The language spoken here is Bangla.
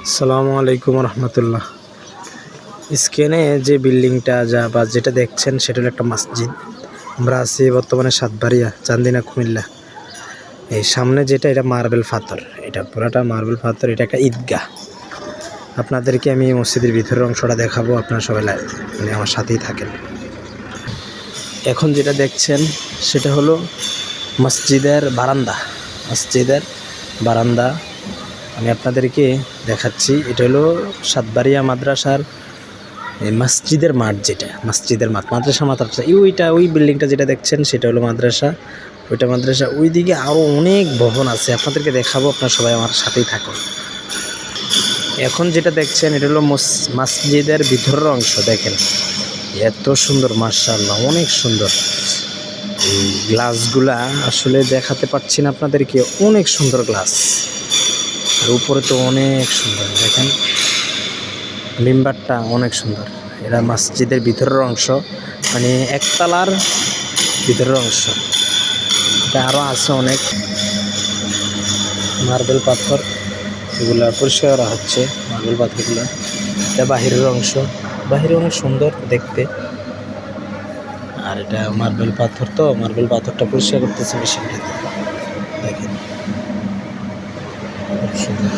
আসসালামু আলাইকুম রহমতুল্লাহ। স্ক্রিনে যে বিল্ডিংটা বা যেটা দেখছেন সেটা হলো একটা মসজিদ। আমরা আছি বর্তমানে সাতবাড়িয়া, চান্দিনা, কুমিল্লা। এই সামনে যেটা, এটা মার্বেল পাথর, এটা পুরাটা মার্বেল পাথর। এটা একটা ঈদগাহ। আপনাদেরকে আমি মসজিদের ভিতরের অংশটা দেখাবো, আপনারা সবাই মানে আমার সাথেই থাকেন। এখন যেটা দেখছেন সেটা হলো মসজিদের বারান্দা। আমি আপনাদেরকে দেখাচ্ছি। এটা হলো সাতবাড়িয়া মাদ্রাসার মসজিদের মাঠ, যেটা মসজিদের মাদ্রাসা ওই বিল্ডিংটা যেটা দেখছেন সেটা হলো মাদ্রাসা। ওইটা মাদ্রাসা। ওইদিকে আরও অনেক ভবন আছে, আপনাদেরকে দেখাবো, আপনারা সবাই আমার সাথেই থাকুন। এখন যেটা দেখছেন এটা হলো মসজিদের ভিতরের অংশ। দেখেন এত সুন্দর, মাশাআল্লাহ, অনেক সুন্দর। এই গ্লাসগুলা আসলে দেখাতে পাচ্ছি না আপনাদেরকে, অনেক সুন্দর গ্লাস। আর উপরে তো অনেক সুন্দর, দেখেন মিম্বারটা অনেক সুন্দর। এটা মসজিদের ভিতরের অংশ, মানে একতলার ভিতরের অংশ। এটা আরও আছে অনেক মার্বেল পাথর, এগুলো পরিষ্কার করা হচ্ছে। মার্বেল পাথরগুলো, এটা বাহিরের অংশ, বাহিরে অনেক সুন্দর দেখতে। আর এটা মার্বেল পাথর, তো মার্বেল পাথরটা পরিষ্কার করতেছে মেশিনটাতে। দেখেন খুব সুন্দর।